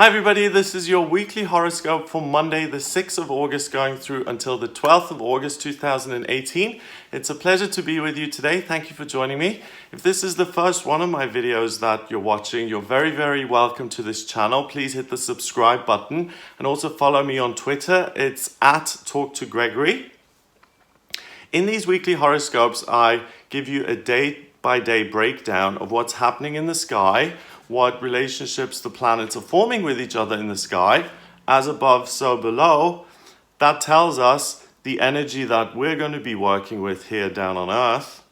Hi everybody, this is your weekly horoscope for Monday the 6th of August going through until the 12th of August 2018. It's a pleasure to be with you today. Thank you for joining me. If this is the first one of my videos that you're watching, you're very welcome to this channel. Please hit the subscribe button and also follow me on Twitter. It's at Talk to Gregory. In these weekly horoscopes, I give you a day-by-day breakdown of what's happening in the sky, what relationships the planets are forming with each other in the sky, as above, so below. That tells us the energy that we're going to be working with here down on Earth,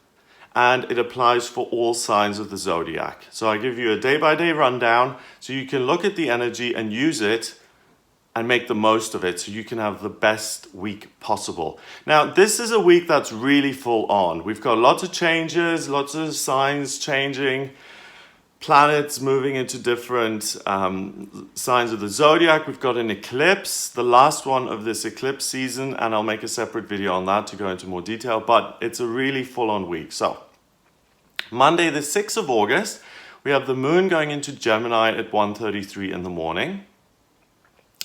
and it applies for all signs of the zodiac. So I give you a day-by-day rundown so you can look at the energy and use it and make the most of it so you can have the best week possible. Now, this is a week that's really full on. We've got lots of changes, lots of signs changing, planets moving into different signs of the zodiac. We've got an eclipse, the last one of this eclipse season, and I'll make a separate video on that to go into more detail, but it's a really full-on week. So, Monday the 6th of August, we have the moon going into Gemini at 1:33 in the morning.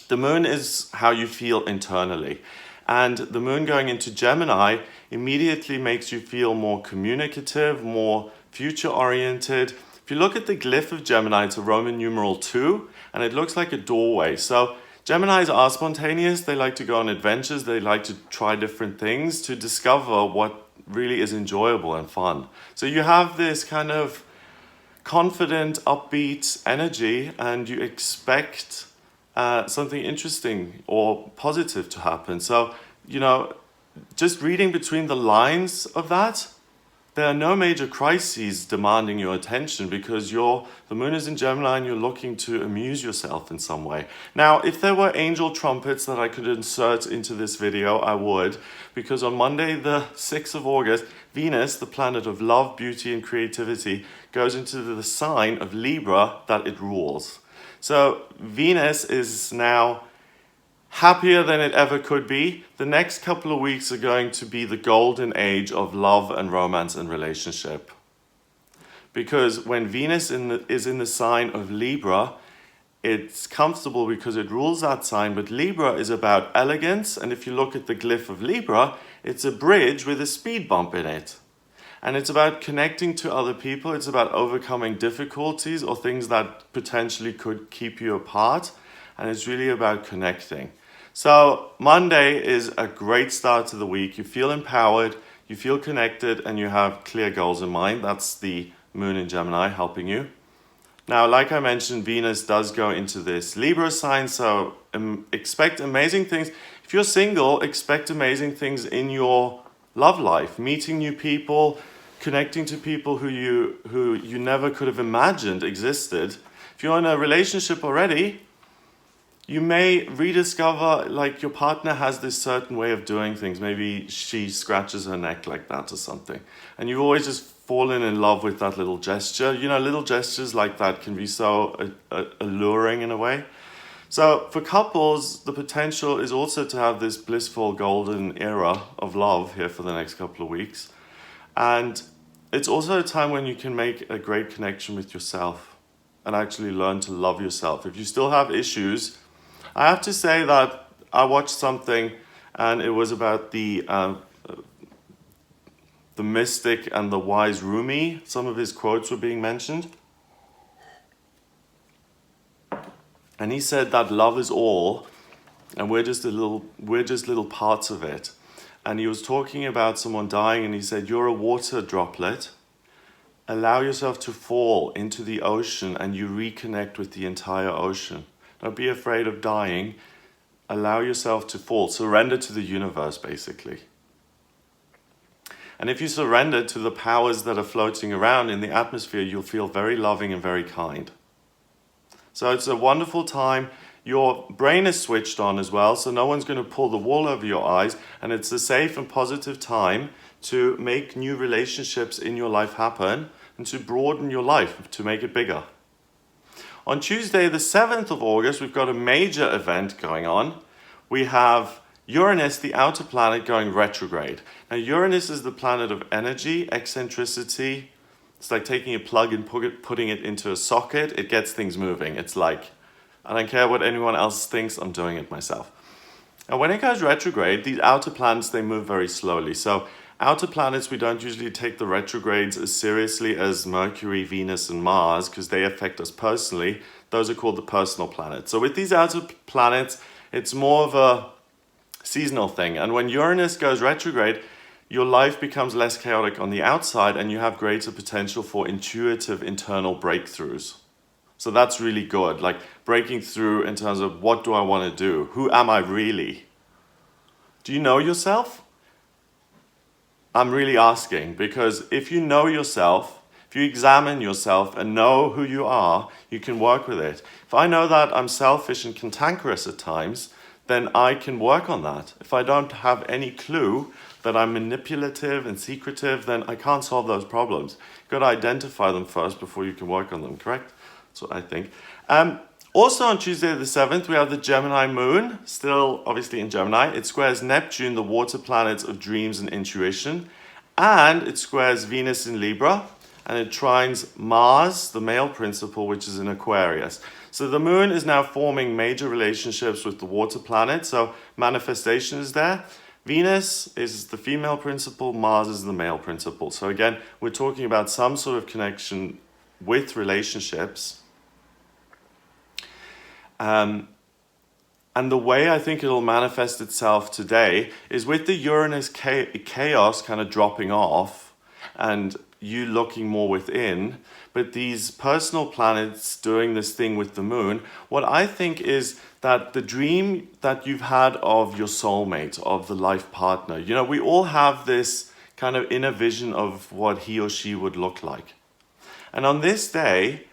The moon is how you feel internally, and the moon going into Gemini immediately makes you feel more communicative, more future-oriented. If you look at the glyph of Gemini, it's a Roman numeral 2, and it looks like a doorway. So Geminis are spontaneous. They like to go on adventures. They like to try different things to discover what really is enjoyable and fun. So you have this kind of confident, upbeat energy, and you expect something interesting or positive to happen. So, just reading between the lines of that, there are no major crises demanding your attention because the moon is in Gemini and you're looking to amuse yourself in some way. Now, if there were angel trumpets that I could insert into this video, I would, because on Monday, the 6th of August, Venus, the planet of love, beauty, and creativity, goes into the sign of Libra that it rules. So Venus is now happier than it ever could be. The next couple of weeks are going to be the golden age of love and romance and relationship. Because when Venus is in the sign of Libra, it's comfortable because it rules that sign, but Libra is about elegance, and if you look at the glyph of Libra, it's a bridge with a speed bump in it. And it's about connecting to other people. It's about overcoming difficulties or things that potentially could keep you apart. And it's really about connecting. So Monday is a great start to the week. You feel empowered, you feel connected, and you have clear goals in mind. That's the moon in Gemini helping you. Now, like I mentioned, Venus does go into this Libra sign, so expect amazing things. If you're single, expect amazing things in your love life, meeting new people, connecting to people who you never could have imagined existed. If you're in a relationship already, you may rediscover like your partner has this certain way of doing things. Maybe she scratches her neck like that or something. And you've always just fallen in love with that little gesture. Little gestures like that can be so alluring in a way. So for couples, the potential is also to have this blissful golden era of love here for the next couple of weeks. And it's also a time when you can make a great connection with yourself and actually learn to love yourself. If you still have issues, I have to say that I watched something and it was about the mystic and the wise Rumi. Some of his quotes were being mentioned. And he said that love is all and we're just little parts of it. And he was talking about someone dying and he said, you're a water droplet. Allow yourself to fall into the ocean and you reconnect with the entire ocean. Don't be afraid of dying. Allow yourself to fall. Surrender to the universe, basically. And if you surrender to the powers that are floating around in the atmosphere, you'll feel very loving and very kind. So it's a wonderful time. Your brain is switched on as well, so no one's going to pull the wool over your eyes, and it's a safe and positive time to make new relationships in your life happen and to broaden your life, to make it bigger. On Tuesday, the 7th of August, we've got a major event going on. We have Uranus, the outer planet, going retrograde. Now, Uranus is the planet of energy, eccentricity. It's like taking a plug and putting it into a socket. It gets things moving. It's like I don't care what anyone else thinks, I'm doing it myself. And when it goes retrograde, these outer planets, they move very slowly. So outer planets, we don't usually take the retrogrades as seriously as Mercury, Venus, and Mars, because they affect us personally. Those are called the personal planets. So with these outer planets, it's more of a seasonal thing. And when Uranus goes retrograde, your life becomes less chaotic on the outside and you have greater potential for intuitive internal breakthroughs. So that's really good, like breaking through in terms of what do I want to do? Who am I really? Do you know yourself? I'm really asking, because if you know yourself, if you examine yourself and know who you are, you can work with it. If I know that I'm selfish and cantankerous at times, then I can work on that. If I don't have any clue that I'm manipulative and secretive, then I can't solve those problems. You've got to identify them first before you can work on them, correct? That's what I think. Also on Tuesday the 7th, we have the Gemini moon, still obviously in Gemini. It squares Neptune, the water planet of dreams and intuition. And it squares Venus in Libra. And it trines Mars, the male principle, which is in Aquarius. So the moon is now forming major relationships with the water planet. So manifestation is there. Venus is the female principle, Mars is the male principle. So again, we're talking about some sort of connection with relationships. And the way I think it'll manifest itself today is with the Uranus chaos kind of dropping off and you looking more within, but these personal planets doing this thing with the moon, what I think is that the dream that you've had of your soulmate, of the life partner, you know, we all have this kind of inner vision of what he or she would look like. And on this day,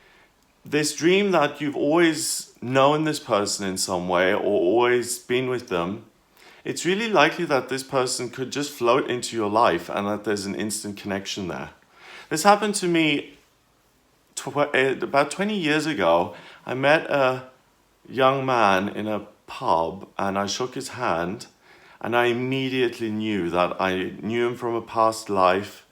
this dream that you've always known this person in some way or always been with them, it's really likely that this person could just float into your life and that there's an instant connection there. This happened to me about 20 years ago. I met a young man in a pub and I shook his hand and I immediately knew that I knew him from a past life,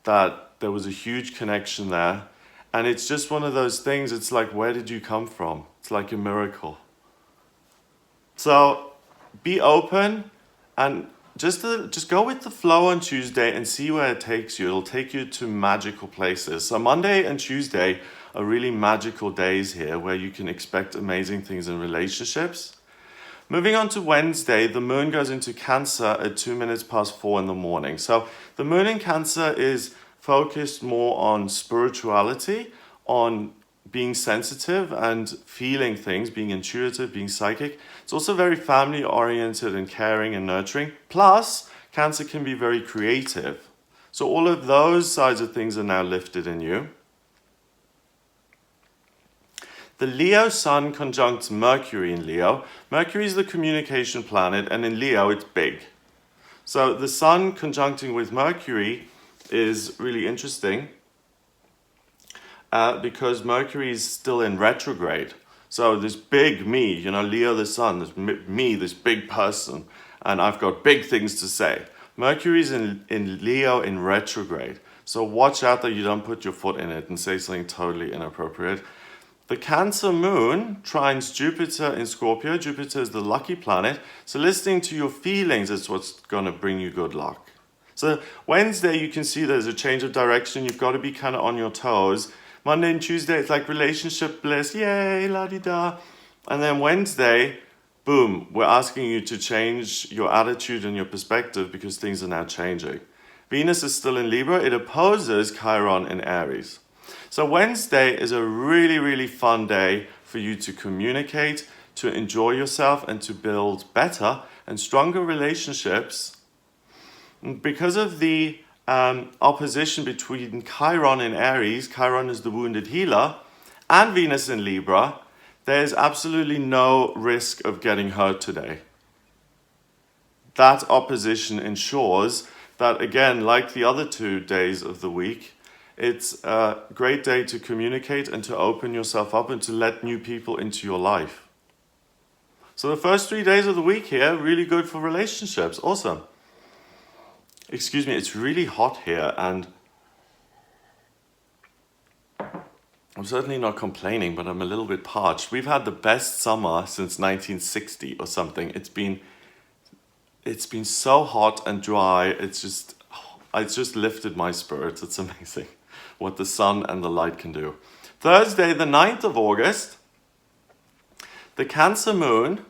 that there was a huge connection there. And it's just one of those things, it's like, where did you come from? It's like a miracle. So be open and just go with the flow on Tuesday and see where it takes you. It'll take you to magical places. So Monday and Tuesday are really magical days here where you can expect amazing things in relationships. Moving on to Wednesday, the moon goes into Cancer at 4:02 in the morning. So the moon in Cancer is focused more on spirituality, on being sensitive and feeling things, being intuitive, being psychic. It's also very family oriented and caring and nurturing. Plus, Cancer can be very creative. So all of those sides of things are now lifted in you. The Leo sun conjuncts Mercury in Leo. Mercury is the communication planet, and in Leo it's big. So the sun conjuncting with Mercury is really interesting because Mercury is still in retrograde. So this big me, you know, Leo the sun, this me, this big person, and I've got big things to say. Mercury's in Leo in retrograde. So watch out that you don't put your foot in it and say something totally inappropriate. The Cancer moon trines Jupiter in Scorpio. Jupiter is the lucky planet. So listening to your feelings is what's going to bring you good luck. So Wednesday, you can see there's a change of direction. You've got to be kind of on your toes. Monday and Tuesday, it's like relationship bliss. Yay, la-di-da. And then Wednesday, boom, we're asking you to change your attitude and your perspective because things are now changing. Venus is still in Libra. It opposes Chiron in Aries. So Wednesday is a really, really fun day for you to communicate, to enjoy yourself, and to build better and stronger relationships. Because of the opposition between Chiron in Aries, Chiron is the wounded healer, and Venus in Libra, there's absolutely no risk of getting hurt today. That opposition ensures that, again, like the other 2 days of the week, it's a great day to communicate and to open yourself up and to let new people into your life. So the first 3 days of the week here, really good for relationships. Awesome. Excuse me, it's really hot here and I'm certainly not complaining, but I'm a little bit parched. We've had the best summer since 1960 or something. It's been so hot and dry. It's just lifted my spirits. It's amazing what the sun and the light can do. Thursday, the 9th of August, the Cancer moon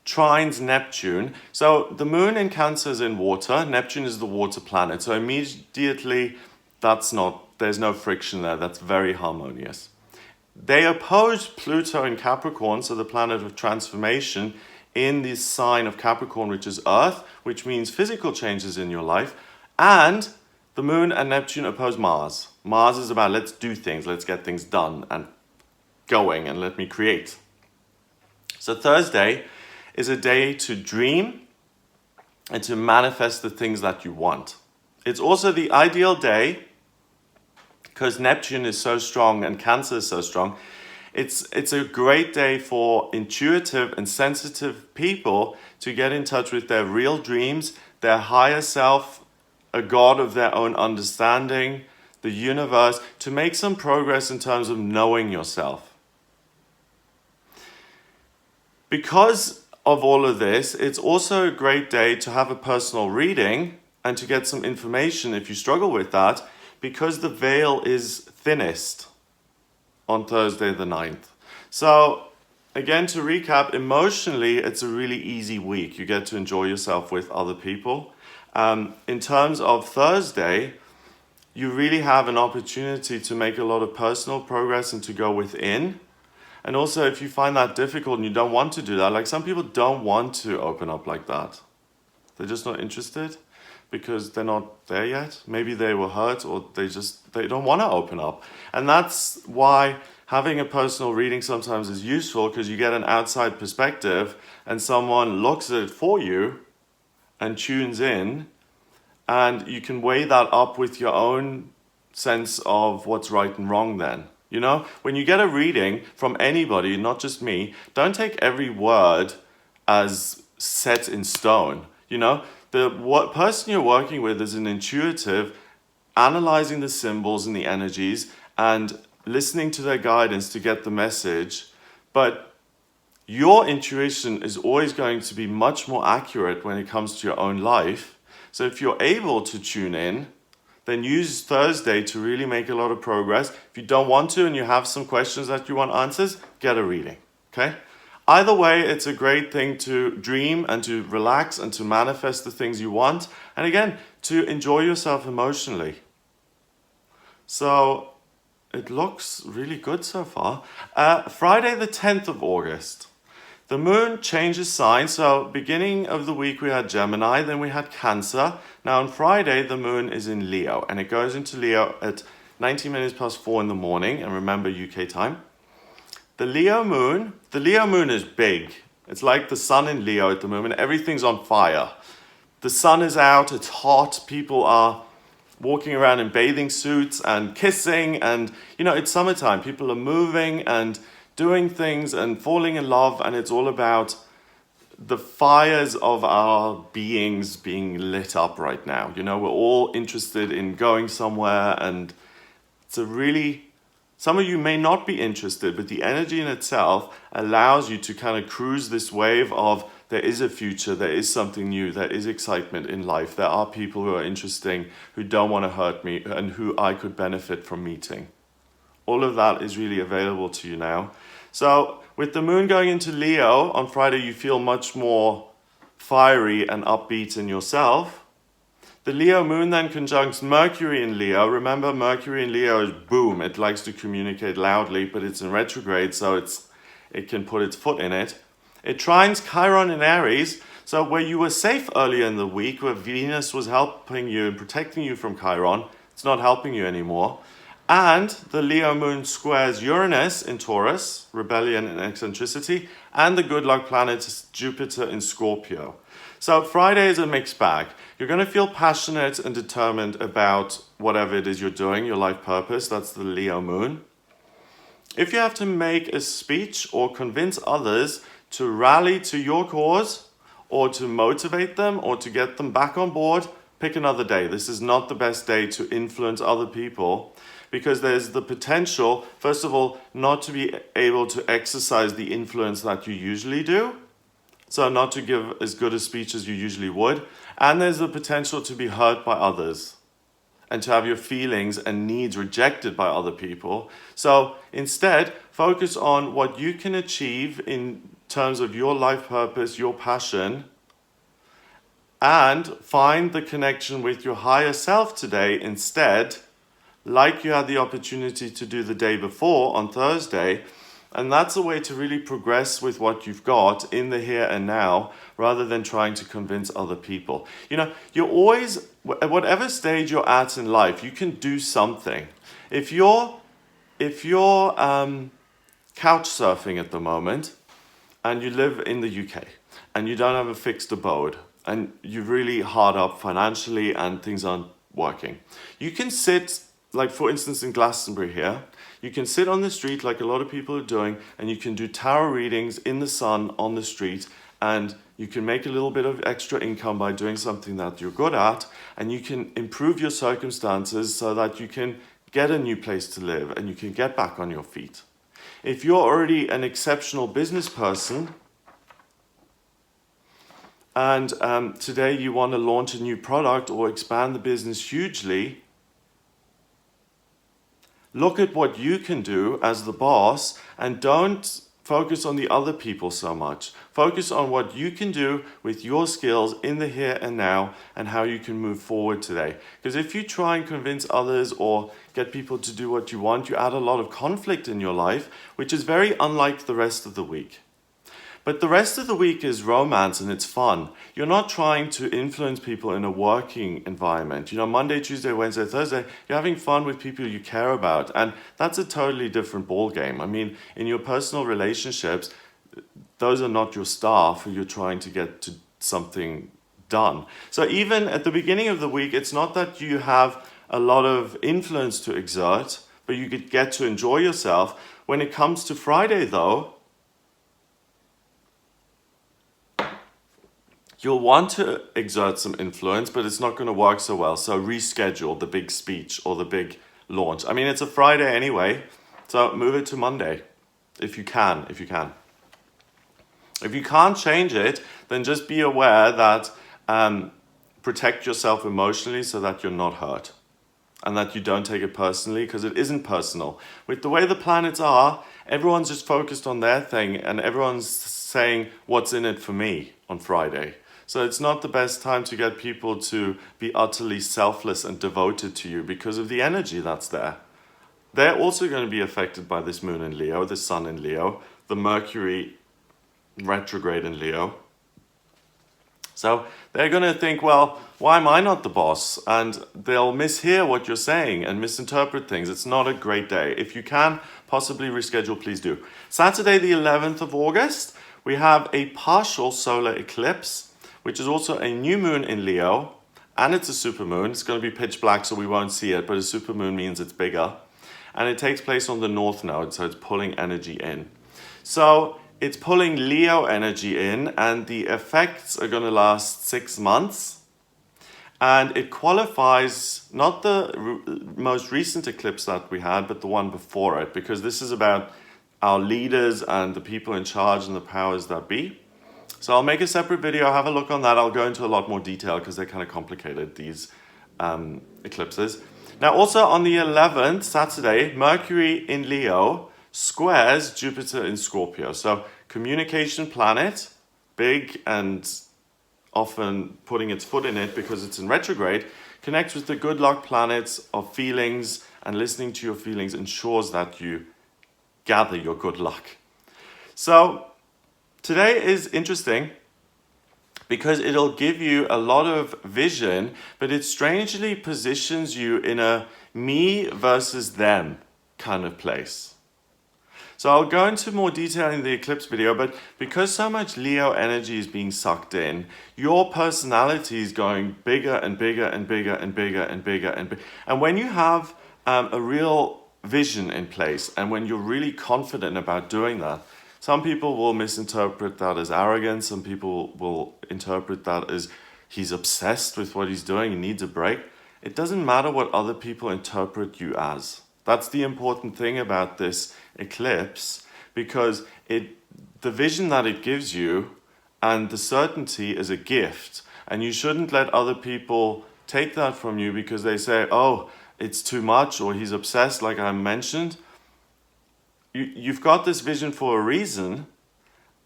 trines Neptune. So the moon in Cancer is in water. Neptune is the water planet. So immediately there's no friction there. That's very harmonious. They oppose Pluto in Capricorn, so the planet of transformation, in the sign of Capricorn, which is Earth, which means physical changes in your life. And the moon and Neptune oppose Mars. Mars is about let's do things, let's get things done and going, and let me create. So Thursday is a day to dream and to manifest the things that you want. It's also the ideal day, because Neptune is so strong and Cancer is so strong. It's a great day for intuitive and sensitive people to get in touch with their real dreams, their higher self, a God of their own understanding, the universe, to make some progress in terms of knowing yourself. Because of all of this, it's also a great day to have a personal reading and to get some information if you struggle with that, because the veil is thinnest on Thursday the 9th. So again, to recap, emotionally, it's a really easy week. You get to enjoy yourself with other people. In terms of Thursday, you really have an opportunity to make a lot of personal progress and to go within. And also, if you find that difficult and you don't want to do that, like some people don't want to open up like that. They're just not interested because they're not there yet. Maybe they were hurt, or they don't want to open up. And that's why having a personal reading sometimes is useful, because you get an outside perspective and someone looks at it for you and tunes in, and you can weigh that up with your own sense of what's right and wrong then. You know, when you get a reading from anybody, not just me, don't take every word as set in stone. You know, the person you're working with is an intuitive, analyzing the symbols and the energies and listening to their guidance to get the message. But your intuition is always going to be much more accurate when it comes to your own life. So if you're able to tune in, then use Thursday to really make a lot of progress. If you don't want to and you have some questions that you want answers, get a reading, okay? Either way, it's a great thing to dream and to relax and to manifest the things you want. And again, to enjoy yourself emotionally. So it looks really good so far. Friday the 10th of August. The moon changes sign. So beginning of the week we had Gemini, then we had Cancer. Now on Friday the moon is in Leo, and it goes into Leo at 19 minutes past 4 in the morning, and remember UK time. The Leo moon is big. It's like the sun in Leo at the moment. Everything's on fire. The sun is out, it's hot, people are walking around in bathing suits and kissing, and it's summertime. People are moving and doing things and falling in love, and it's all about the fires of our beings being lit up right now. We're all interested in going somewhere, and some of you may not be interested, but the energy in itself allows you to kind of cruise this wave of there is a future, there is something new, there is excitement in life, there are people who are interesting, who don't want to hurt me, and who I could benefit from meeting. All of that is really available to you now. So with the moon going into Leo on Friday, you feel much more fiery and upbeat in yourself. The Leo moon then conjuncts Mercury in Leo. Remember, Mercury in Leo is boom. It likes to communicate loudly, but it's in retrograde, so it can put its foot in it. It trines Chiron in Aries. So where you were safe earlier in the week, where Venus was helping you and protecting you from Chiron, it's not helping you anymore. And the Leo moon squares Uranus in Taurus, rebellion and eccentricity, and the good luck planet is Jupiter in Scorpio. So Friday is a mixed bag. You're going to feel passionate and determined about whatever it is you're doing, your life purpose. That's the Leo moon. If you have to make a speech or convince others to rally to your cause, or to motivate them, or to get them back on board, pick another day. This is not the best day to influence other people, because there's the potential, first of all, not to be able to exercise the influence that you usually do. So not to give as good a speech as you usually would. And there's the potential to be hurt by others and to have your feelings and needs rejected by other people. So instead, focus on what you can achieve in terms of your life purpose, your passion, and find the connection with your higher self today instead, like you had the opportunity to do the day before on Thursday. And that's a way to really progress with what you've got in the here and now, rather than trying to convince other people. You know, you're always, at whatever stage you're at in life, you can do something. If you're couch surfing at the moment, and you live in the UK, and you don't have a fixed abode, and you're really hard up financially and things aren't working, you can sit, like for instance in Glastonbury here, you can sit on the street like a lot of people are doing, and you can do tarot readings in the sun on the street, and you can make a little bit of extra income by doing something that you're good at, and you can improve your circumstances so that you can get a new place to live and you can get back on your feet. If you're already an exceptional business person, and today you want to launch a new product or expand the business hugely, look at what you can do as the boss and don't focus on the other people so much. Focus on what you can do with your skills in the here and now and how you can move forward today. Because if you try and convince others or get people to do what you want, you add a lot of conflict in your life, which is very unlike the rest of the week. But the rest of the week is romance and it's fun. You're not trying to influence people in a working environment. You know, Monday, Tuesday, Wednesday, Thursday, you're having fun with people you care about. And that's a totally different ball game. I mean, in your personal relationships, those are not your staff who you're trying to get to something done. So even at the beginning of the week, it's not that you have a lot of influence to exert, but you could get to enjoy yourself. When it comes to Friday, though, you'll want to exert some influence, but it's not going to work so well. So reschedule the big speech or the big launch. I mean, it's a Friday anyway, so move it to Monday if you can. If you can't change it, then just be aware that protect yourself emotionally so that you're not hurt and that you don't take it personally, because it isn't personal. With the way the planets are, everyone's just focused on their thing and everyone's saying, what's in it for me on Friday? So it's not the best time to get people to be utterly selfless and devoted to you because of the energy that's there. They're also going to be affected by this moon in Leo, the sun in Leo, the Mercury retrograde in Leo. So they're going to think, well, why am I not the boss? And they'll mishear what you're saying and misinterpret things. It's not a great day. If you can possibly reschedule, please do. Saturday, the 11th of August, we have a partial solar eclipse, which is also a new moon in Leo, and it's a supermoon. It's going to be pitch black, so we won't see it, but a supermoon means it's bigger. And it takes place on the north node, so it's pulling energy in. So it's pulling Leo energy in, and the effects are going to last 6 months. And it qualifies not the most recent eclipse that we had, but the one before it, because this is about our leaders and the people in charge and the powers that be. So I'll make a separate video, have a look on that. I'll go into a lot more detail because they're kind of complicated, these eclipses. Now also on the 11th, Saturday, Mercury in Leo squares Jupiter in Scorpio. So communication planet, big and often putting its foot in it because it's in retrograde, connects with the good luck planets of feelings, and listening to your feelings ensures that you gather your good luck. So today is interesting because it'll give you a lot of vision, but it strangely positions you in a me versus them kind of place. So I'll go into more detail in the eclipse video, but because so much Leo energy is being sucked in, your personality is going bigger and bigger and bigger and bigger and bigger and bigger. And when you have a real vision in place, and when you're really confident about doing that, some people will misinterpret that as arrogance. Some people will interpret that as he's obsessed with what he's doing, he needs a break. It doesn't matter what other people interpret you as. That's the important thing about this eclipse, because the vision that it gives you and the certainty is a gift. And you shouldn't let other people take that from you because they say, oh, it's too much, or he's obsessed, like I mentioned. You've got this vision for a reason,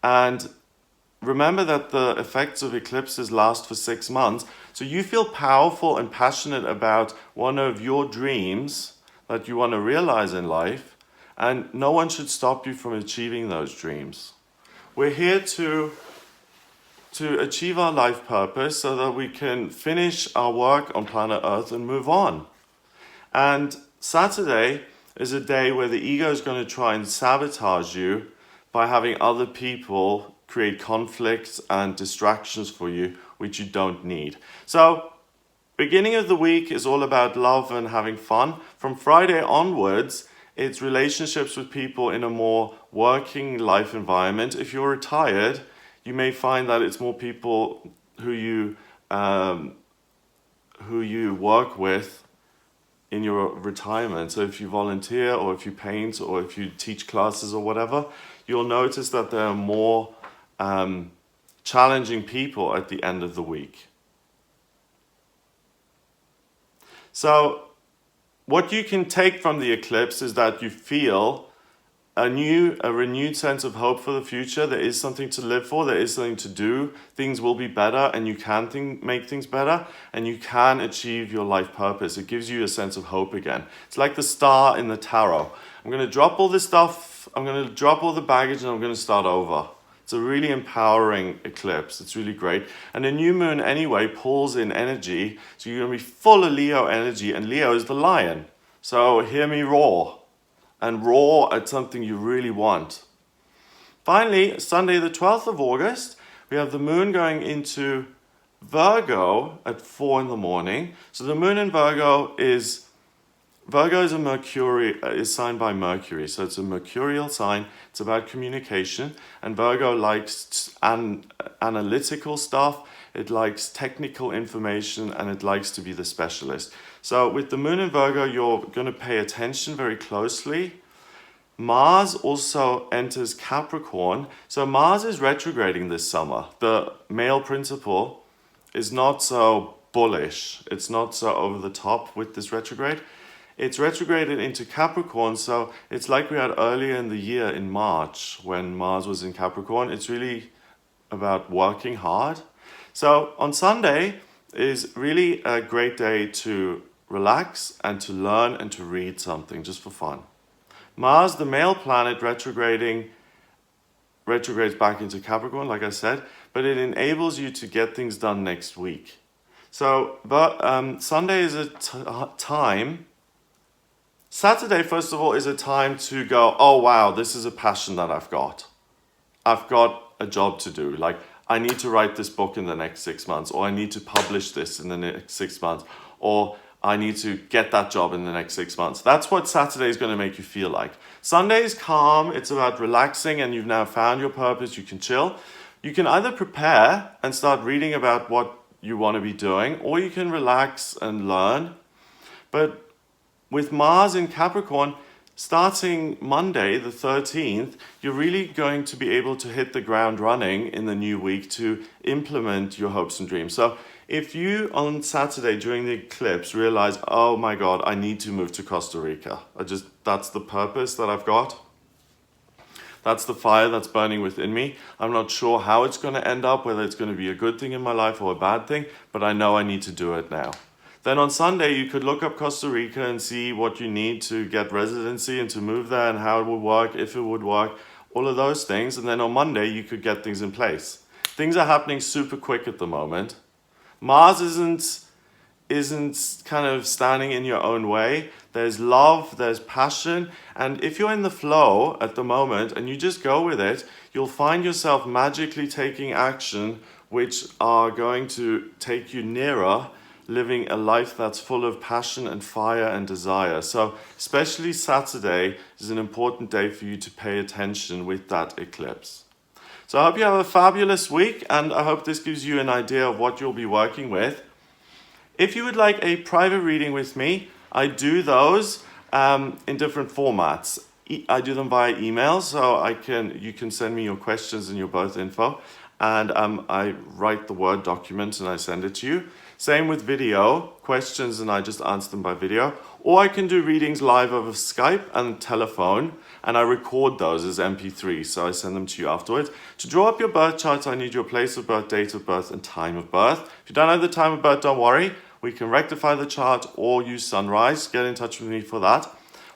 and remember that the effects of eclipses last for 6 months. So you feel powerful and passionate about one of your dreams that you want to realize in life, and no one should stop you from achieving those dreams. We're here to achieve our life purpose so that we can finish our work on planet Earth and move on. And Saturday is a day where the ego is going to try and sabotage you by having other people create conflicts and distractions for you, which you don't need. So, beginning of the week is all about love and having fun. From Friday onwards, it's relationships with people in a more working life environment. If you're retired, you may find that it's more people who you work with in your retirement. So if you volunteer, or if you paint, or if you teach classes or whatever, you'll notice that there are more challenging people at the end of the week. So what you can take from the eclipse is that you feel a renewed sense of hope for the future. There is something to live for, there is something to do, things will be better, and you can make things better, and you can achieve your life purpose. It gives you a sense of hope again. It's like the star in the tarot. I'm going to drop all this stuff, I'm going to drop all the baggage, and I'm going to start over. It's a really empowering eclipse. It's really great. And the new moon anyway pulls in energy, so you're going to be full of Leo energy, and Leo is the lion. So hear me roar, and roar at something you really want. Finally, Sunday the 12th of August, we have the moon going into Virgo at 4 in the morning. So the moon in Virgo is is signed by Mercury, so it's a mercurial sign. It's about communication, and Virgo likes analytical stuff. It likes technical information, and it likes to be the specialist. So with the moon in Virgo, you're going to pay attention very closely. Mars also enters Capricorn. So Mars is retrograding this summer. The male principle is not so bullish. It's not so over the top with this retrograde. It's retrograded into Capricorn, so it's like we had earlier in the year in March when Mars was in Capricorn. It's really about working hard. So on Sunday is really a great day to relax and to learn and to read something just for fun. Mars, the male planet, retrogrades back into Capricorn, like I said, but it enables you to get things done next week. So, Sunday is a time. Saturday, first of all, is a time to go, oh wow, this is a passion that I've got. I've got a job to do. Like, I need to write this book in the next 6 months, or I need to publish this in the next 6 months, or I need to get that job in the next 6 months. That's what Saturday is going to make you feel like. Sunday is calm. It's about relaxing, and you've now found your purpose. You can chill. You can either prepare and start reading about what you want to be doing, or you can relax and learn. But with Mars in Capricorn, starting Monday, the 13th, you're really going to be able to hit the ground running in the new week to implement your hopes and dreams. So if you on Saturday during the eclipse realize, oh my God, I need to move to Costa Rica. That's the purpose that I've got. That's the fire that's burning within me. I'm not sure how it's going to end up, whether it's going to be a good thing in my life or a bad thing, but I know I need to do it now. Then on Sunday, you could look up Costa Rica and see what you need to get residency and to move there and how it would work, if it would work, all of those things. And then on Monday, you could get things in place. Things are happening super quick at the moment. Mars isn't kind of standing in your own way. There's love, there's passion. And if you're in the flow at the moment and you just go with it, you'll find yourself magically taking action which are going to take you nearer living a life that's full of passion and fire and desire. So especially Saturday is an important day for you to pay attention with that eclipse. So I hope you have a fabulous week, and I hope this gives you an idea of what you'll be working with. If you would like a private reading with me, I do those. in different formats. I do them via email, so you can send me your questions and your birth info, and I write the Word document and I send it to you. Same with video, questions and I just answer them by video. Or I can do readings live over Skype and telephone, and I record those as MP3, so I send them to you afterwards. To draw up your birth charts, I need your place of birth, date of birth, and time of birth. If you don't have the time of birth, don't worry. We can rectify the chart or use sunrise. Get in touch with me for that.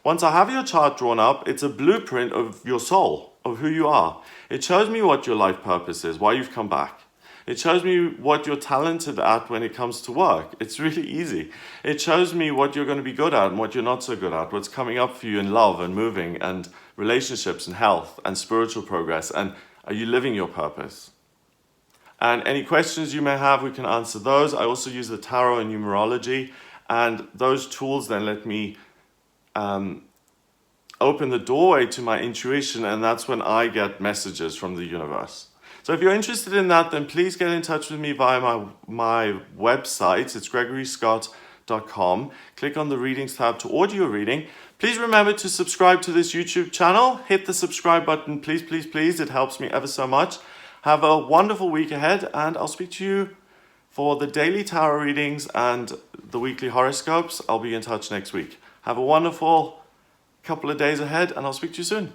Once I have your chart drawn up, it's a blueprint of your soul, of who you are. It shows me what your life purpose is, why you've come back. It shows me what you're talented at when it comes to work. It's really easy. It shows me what you're going to be good at and what you're not so good at, what's coming up for you in love and moving and relationships and health and spiritual progress, and are you living your purpose? And any questions you may have, we can answer those. I also use the tarot and numerology, and those tools then let me open the doorway to my intuition, and that's when I get messages from the universe. So if you're interested in that, then please get in touch with me via my website. It's gregoryscott.com. Click on the readings tab to order your reading. Please remember to subscribe to this YouTube channel. Hit the subscribe button, please, please, please. It helps me ever so much. Have a wonderful week ahead, and I'll speak to you for the daily tarot readings and the weekly horoscopes. I'll be in touch next week. Have a wonderful couple of days ahead, and I'll speak to you soon.